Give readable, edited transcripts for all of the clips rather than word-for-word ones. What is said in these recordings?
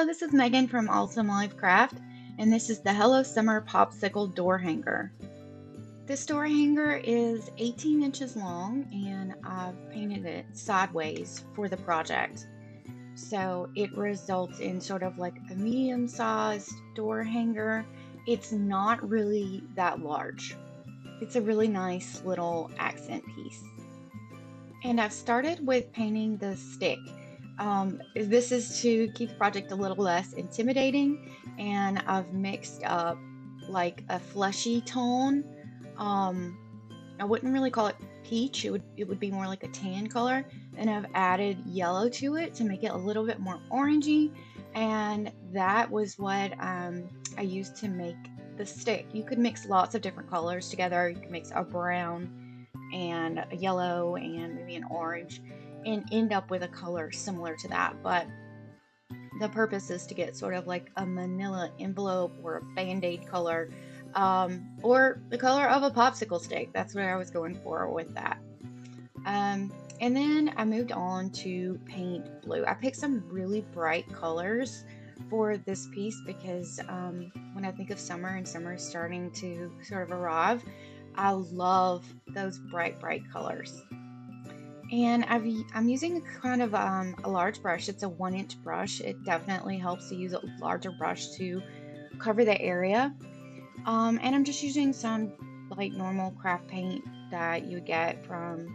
this is Megan from Awesome Life Craft, and this is the Hello Summer Popsicle door hanger. This door hanger is 18 inches long, and I've painted it sideways for the project. So it results in sort of like a medium-sized door hanger. It's not really that large. It's a really nice little accent piece. And I've started with painting the stick. This is to keep the project a little less intimidating, and I've mixed up like a fleshy tone. Um, I wouldn't really call it peach, it would be more like a tan color, and I've added yellow to it to make it a little bit more orangey, and that was what I used to make the stick. You could mix lots of different colors together. You could mix a brown and a yellow and maybe an orange and end up with a color similar to that, but the purpose is to get sort of like a manila envelope or a band-aid color, or the color of a popsicle stick. That's what I was going for with that. And then I moved on to paint blue. I picked some really bright colors for this piece because when I think of summer and summer is starting to sort of arrive, I love those bright colors. And I'm using kind of a large brush. It's a 1-inch brush. It definitely helps to use a larger brush to cover the area. And I'm just using some like normal craft paint that you get from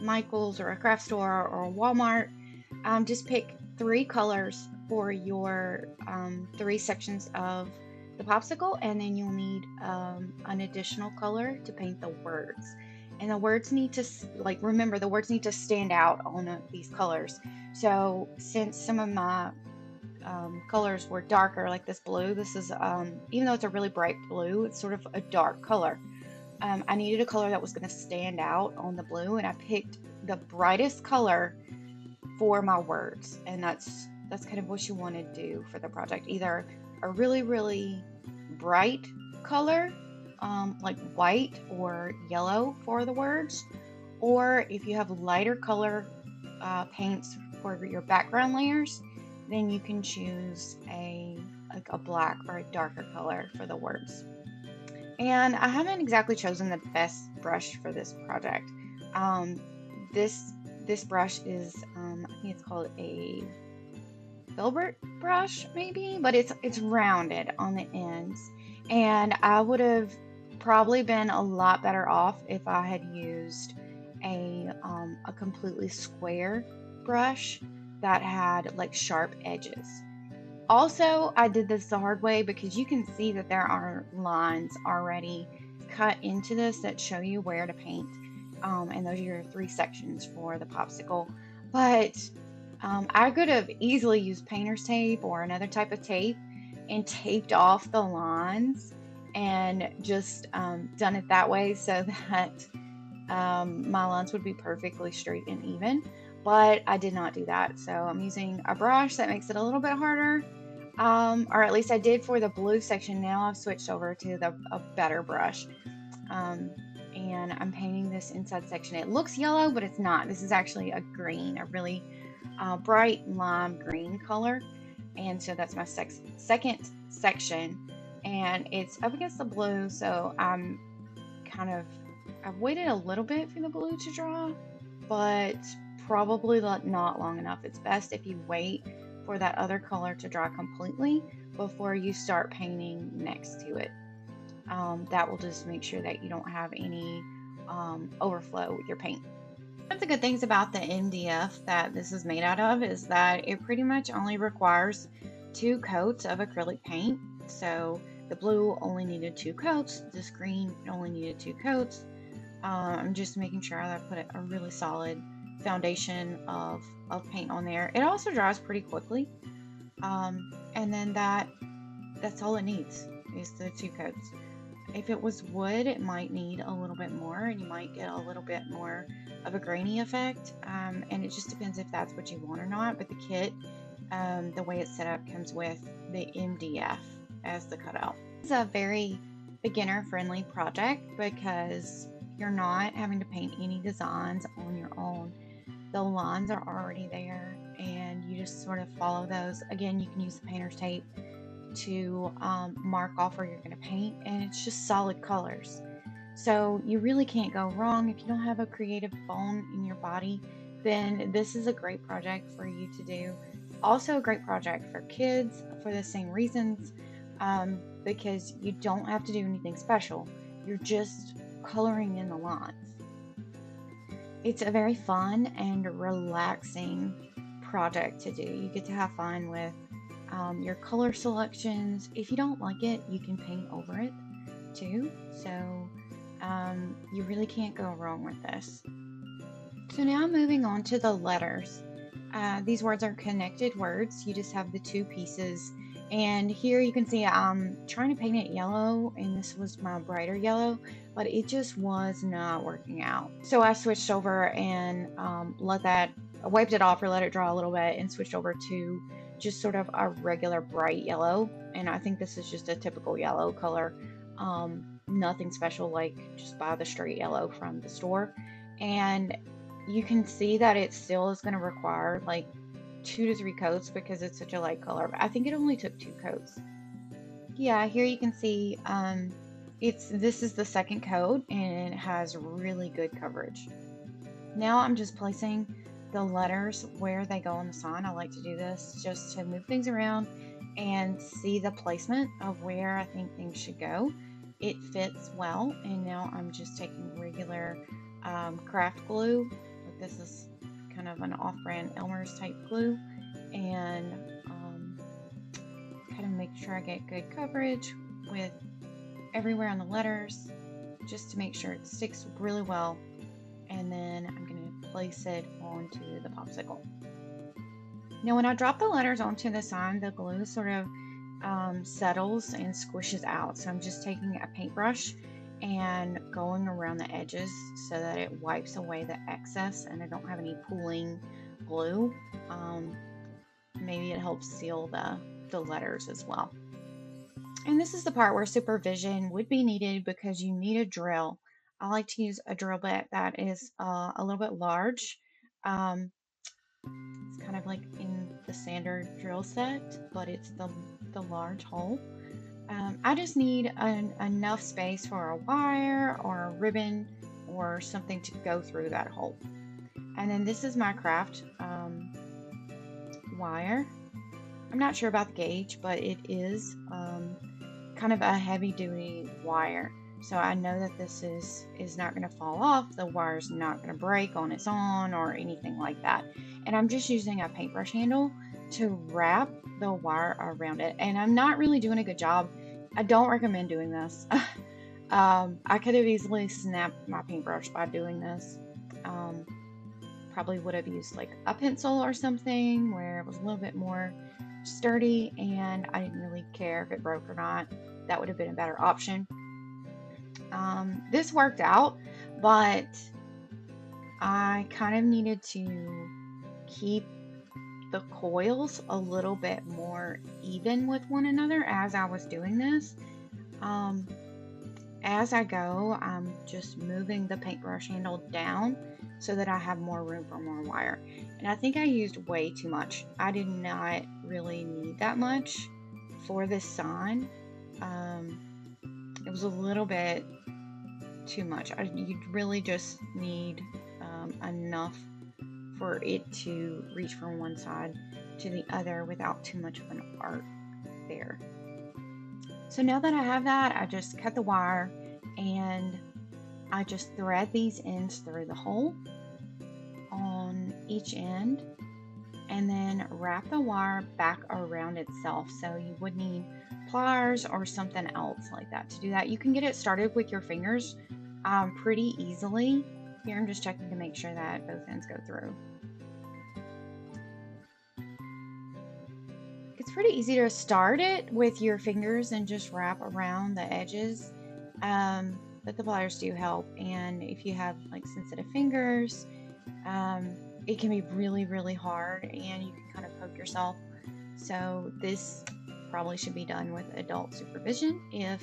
Michael's or a craft store or Walmart. Just pick 3 colors for your 3 sections of the popsicle, and then you'll need an additional color to paint the words. And the words need to, like, remember, the words need to stand out on these colors. So since some of my colors were darker, like this blue, this is, even though it's a really bright blue, it's sort of a dark color. I needed a color that was going to stand out on the blue, and I picked the brightest color for my words. And that's kind of what you want to do for the project. Either a really bright color, like white or yellow for the words, or if you have lighter color paints for your background layers, then you can choose like a black or a darker color for the words. And I haven't exactly chosen the best brush for this project. This brush is I think it's called a filbert brush maybe, but it's rounded on the ends, and I would have probably been a lot better off if I had used a completely square brush that had like sharp edges. Also, I did this the hard way because you can see that there are lines already cut into this that show you where to paint, and those are your 3 sections for the popsicle. But I could have easily used painter's tape or another type of tape and taped off the lines and just done it that way so that my lines would be perfectly straight and even. But I did not do that, so I'm using a brush that makes it a little bit harder, or at least I did for the blue section. Now I've switched over to a better brush, and I'm painting this inside section. It looks yellow, but it's not. This is actually a green, a really bright lime green color, and so that's my second section, and it's up against the blue, so I've waited a little bit for the blue to dry, but probably not long enough. It's best if you wait for that other color to dry completely before you start painting next to it. That will just make sure that you don't have any overflow with your paint. One of the good things about the MDF that this is made out of is that it pretty much only requires 2 coats of acrylic paint. So the blue only needed 2 coats, this green only needed 2 coats. I'm just making sure that I put a really solid foundation of paint on there. It also dries pretty quickly, and then that's all it needs is the 2 coats. If it was wood, it might need a little bit more, and you might get a little bit more of a grainy effect, and it just depends if that's what you want or not. But the kit, the way it's set up, comes with the MDF as the cutout. It's a very beginner friendly project because you're not having to paint any designs on your own. The lines are already there. and you just sort of follow those. Again, you can use the painter's tape to mark off where you're going to paint, and it's just solid colors. So you really can't go wrong. If you don't have a creative bone in your body, then this is a great project for you to do. Also a great project for kids for the same reasons, because you don't have to do anything special. You're just coloring in the lines. It's a very fun and relaxing project to do. You get to have fun with your color selections. If you don't like it, you can paint over it too. So you really can't go wrong with this. So now moving on to the letters. These words are connected words. You just have the two pieces. And here you can see I'm trying to paint it yellow, and this was my brighter yellow, but it just was not working out. So I switched over and wiped it off or let it dry a little bit, and switched over to just sort of a regular bright yellow. And I think this is just a typical yellow color. Nothing special, like just buy the straight yellow from the store. And you can see that it still is going to require like 2 to 3 coats because it's such a light color. But I think it only took 2 coats. Yeah, here you can see this is the second coat, and it has really good coverage. Now I'm just placing the letters where they go on the sign. I like to do this just to move things around and see the placement of where I think things should go. It fits well, and now I'm just taking regular craft glue. This is kind of an off-brand Elmer's type glue, and kind of make sure I get good coverage with everywhere on the letters, just to make sure it sticks really well. And then I'm going to place it onto the popsicle. Now when I drop the letters onto the sign, the glue sort of settles and squishes out. So I'm just taking a paintbrush and going around the edges so that it wipes away the excess and I don't have any pooling glue. Maybe it helps seal the letters as well. And this is the part where supervision would be needed because you need a drill. I like to use a drill bit that is a little bit large. It's kind of like in the standard drill set, but it's the large hole. I just need enough space for a wire or a ribbon or something to go through that hole. And then this is my craft wire. I'm not sure about the gauge, but it is kind of a heavy duty wire. So I know that this is not going to fall off. The wire's not going to break on its own or anything like that. And I'm just using a paintbrush handle to wrap the wire around it. And I'm not really doing a good job. I don't recommend doing this. I could have easily snapped my paintbrush by doing this. Probably would have used like a pencil or something where it was a little bit more sturdy, and I didn't really care if it broke or not. That would have been a better option. This worked out, but I kind of needed to keep the coils a little bit more even with one another as I was doing this. As I go, I'm just moving the paintbrush handle down so that I have more room for more wire. And I think I used way too much. I did not really need that much for this sign. It was a little bit too much. You really just need enough for it to reach from one side to the other without too much of an arc there. So now that I have that, I just cut the wire and I just thread these ends through the hole on each end and then wrap the wire back around itself. So you would need pliers or something else like that to do that. You can get it started with your fingers pretty easily. Here I'm just checking to make sure that both ends go through. It's pretty easy to start it with your fingers and just wrap around the edges, but the pliers do help. And if you have like sensitive fingers, it can be really, really hard and you can kind of poke yourself. So this probably should be done with adult supervision if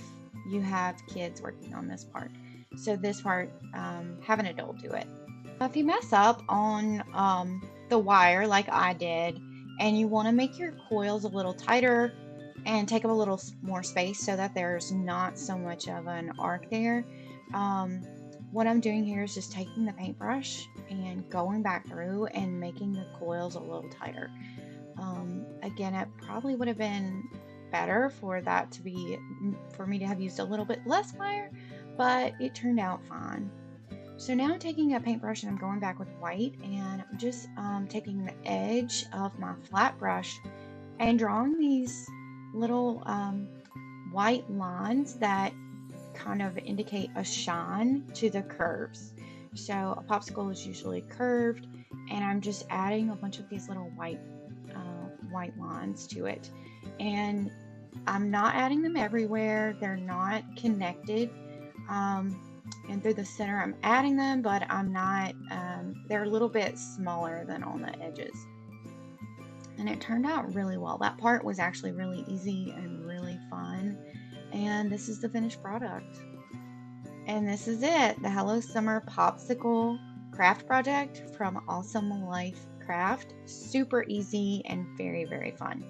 you have kids working on this part. So this part, have an adult do it. If you mess up on the wire like I did, and you want to make your coils a little tighter and take up a little more space so that there's not so much of an arc there. Um, what I'm doing here is just taking the paintbrush and going back through and making the coils a little tighter. Again, it probably would have been better for that to be, for me to have used a little bit less wire, but it turned out fine. So now I'm taking a paintbrush and I'm going back with white, and I'm just taking the edge of my flat brush and drawing these little white lines that kind of indicate a shine to the curves. So a popsicle is usually curved, and I'm just adding a bunch of these little white lines to it. And I'm not adding them everywhere. They're not connected. And through the center, I'm adding them, but I'm not, they're a little bit smaller than on the edges. And it turned out really well. That part was actually really easy and really fun. And this is the finished product. And this is it, the Hello Summer Popsicle craft project from Awesome Life Craft. Super easy and very, very fun.